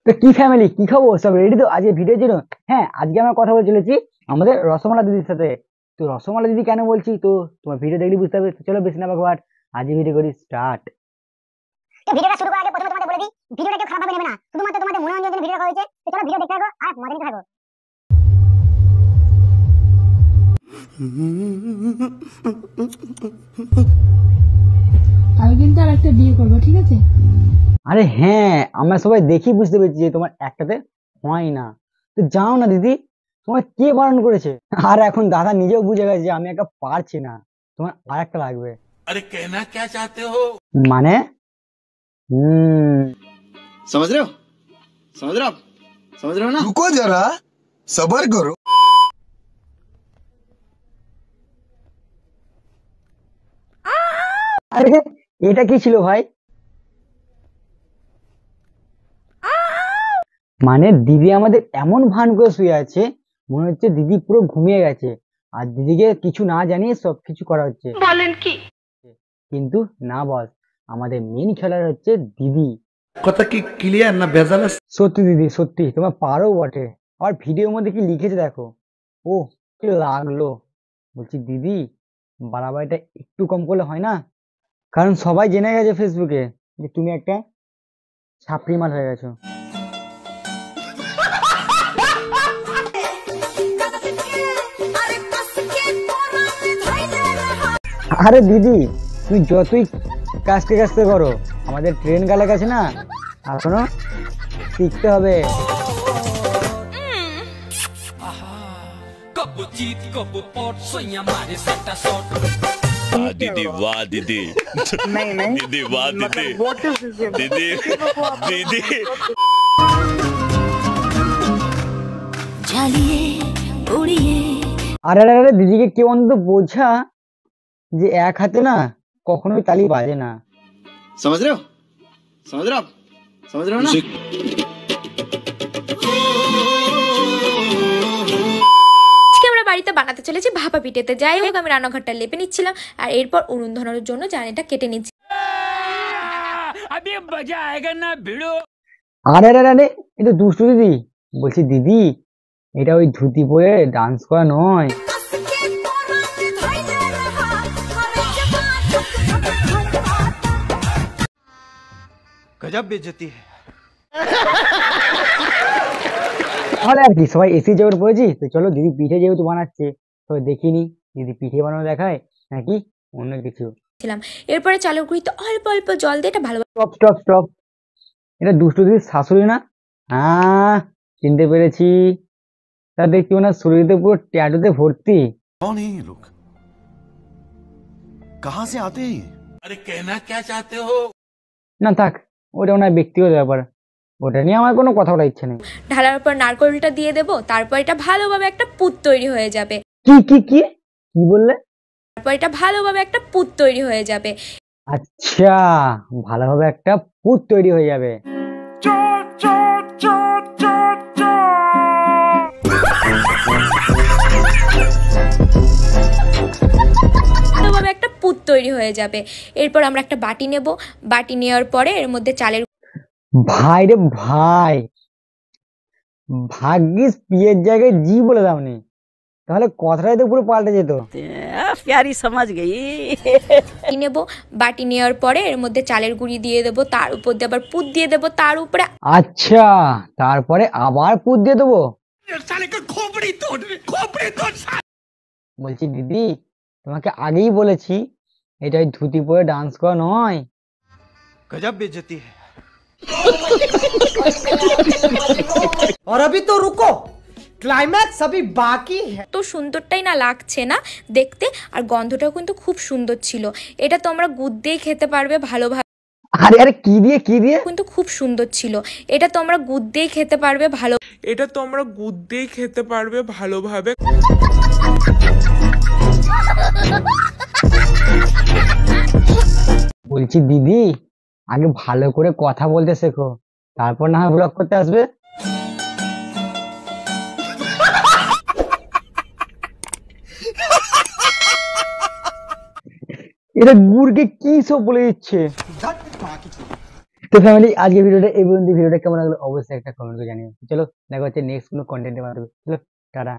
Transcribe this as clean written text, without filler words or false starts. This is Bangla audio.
তো কি ফ্যামিলি, কি খবর? সব রেডি তো আজকে ভিডিওর জন্য? হ্যাঁ, আজকে আমরা কথা বলে চলেছি আমাদের রসমালা দিদির সাথে। তো রসমালা দিদি কেন বলছি, তো তোমার ভিডিও দেখলে বুঝতে হবে। তো চলো বেশি না বাকবার, আজকে ভিডিও করি স্টার্ট। তো ভিডিওটা শুরু করার আগে প্রথমে তোমাদের বলে দিই, ভিডিওটা কেউ খারাপ ভাবে নেবে না, শুধুমাত্র তোমাদের মনোরঞ্জনের জন্য ভিডিও করা হয়েছে। তো চলো ভিডিও দেখতে থাকো আর মজা নিতে থাকো। আমি কিন্তু আর একটা বিয়ে করবো, ঠিক আছে? আরে হ্যাঁ, আমরা সবাই দেখি বুঝতে পেরেছি যে তোমার একটাতে হয় না। তো যাও না দিদি, তোমার কে বারণ করেছে? আর এখন দাদা নিজেও বুঝে গেছে যে আমি একটা পারছি না, তোমার আর একটা লাগবে। अरे कहना क्या चाहते हो? মানে समझ रहे हो समझ रहे हो आप समझ रहे हो ना। रुको जरा, सबर करो। আরে এটা কি ছিল ভাই? মানে দিদি আমাদের এমন ভান করে শুয়ে আছে, মনে হচ্ছে দিদি পুরো ঘুমিয়ে গেছে, আর দিদিকে কিছু না জানিয়ে সবকিছু করা হচ্ছে। বলেন কি? কিন্তু না বস, আমাদের মেন খেলার হচ্ছে দিদি। কথা কি ক্লিয়ার না ভেজাল আছে? সত্যি দিদি, সত্যি তোমার পারো বটে। আর ভিডিওর মধ্যে কি লিখেছে দেখো। ও কি লাগলো। বলছি দিদি, বাড়াবাড়িটা একটু কম করলে হয় না? কারণ সবাই জেনে গেছে ফেসবুকে যে তুমি একটা ছাপড়ি মাল হয়ে গেছো। আরে দিদি, তুমি যতই কাজকে কাজতে করো, আমাদের ট্রেন গালে গেছে না, এখনো শিখতে হবে। दीदी वाह दीदी, नहीं नहीं दीदी वाह दीदी, व्हाट इज दिस? दीदी दीदी আরে আরে আরে দিদিকে কেউ অন্তত বোঝা যে এক হাতে না কখনোই তালি বাজে না। समझ रहे हो समझ रहे हो आप समझ रहे हो ना। আজকে আমরা বাড়িতে বানাতে চলেছি ভাপা পিঠেতে। যাই হোক, আমি রান্নাঘরটা লেপে নিচ্ছিলাম আর এরপর উনুন ধরানোর জন্য জানেটা কেটে নিচ্ছি। আরে আরে আরে, এটা দুষ্টু দিদি। বলছি দিদি, এটা ওই ধুতি পরে ডান্স করা নয়। गजब बेइज्जती है। তাহলে আর কি, সবাই এসি জোর পড়েছি। তো চলো দিদি পিঠে যেহেতু বানাচ্ছে, তো দেখিনি দিদি পিঠে বানানো দেখায় নাকি অন্য কিছু। এরপরে চালের গুঁড়িতে অল্প অল্প জল দিয়ে এটা ভালো। স্টপ স্টপ স্টপ, এটা দুষ্টু দিদির শাশুড়ি না? হ্যাঁ, চিনতে পেরেছি। তা দেখছি ওনার শরীরে পুরো ট্যাটুতে ভর্তি। कौन है ये लोग? कहाँ से आते हैं? अरे कहना क्या चाहते हो? না থাক, ওটা ওনার ব্যক্তিগত ব্যাপার, ওটা নিয়ে আমার কোনো কথা বলার ইচ্ছে নেই। ঢালার পর নারকেলটা দিয়ে দেবো, তারপর এটা ভালোভাবে একটা পুর তৈরি হয়ে যাবে। কি কি কি কি বললে? তারপর এটা ভালোভাবে একটা পুর তৈরি হয়ে যাবে। আচ্ছা, ভালোভাবে একটা পুর তৈরি হয়ে যাবে। ভালোভাবে একটা পুর তৈরি হয়ে যাবে। এরপর আমরা একটা বাটি নেব, বাটি নেওয়ার পরে এর মধ্যে চালের ভাই রে ভাই, ভাগ্যিস পিয়ের জায়গায় জি বলে দাওনি, তাহলে কথাটাই তো পুরো পাল্টে যেত। प्यारी समझ गई। বাটি নেব, বাটি নেওয়ার পরে এর মধ্যে চালের গুঁড়ি দিয়ে দেবো, তার উপর দিয়ে আবার পুর দিয়ে দেবো, তার উপরে আচ্ছা, তারপরে আবার পুর দিয়ে দেবো। বলছি দিদি, তোমাকে আগেই বলেছি এটা ওই ধুতি পরে ডান্স করা নয়। गजब बेइज्जती है। और अभी तो रुको, क्लाइमैक्स अभी बाकी है। তো সুন্দরটাই না লাগছে না দেখতে, আর গন্ধটাও কিন্তু খুব সুন্দর ছিল। এটা তোমরা গুড় দিয়েই খেতে পারবে ভালোভাবে, আরে আরে কি দিয়ে কি দিয়ে? কিন্তু খুব সুন্দর ছিল। এটা তোমরা গুড় দিয়েই খেতে পারবে ভালো। এটা তোমরা গুড় দিয়ে খেতে পারবে ভালোভাবে। বলছি দিদি, আগে ভালো করে কথা বলতে শেখো, তারপর না হয় ব্লগ করতে আসবে। এটা গুড়কে কি সব বলে দিচ্ছে। তো ফ্যামিলি আজকে ভিডিওটা এই পর্যন্ত। ভিডিওটা কেমন লাগলো অবশ্যই একটা কমেন্ট করে জানিও। চলো দেখা হচ্ছে নেক্সট কোনো কন্টেন্টের মাধ্যমে। চলো টাটা।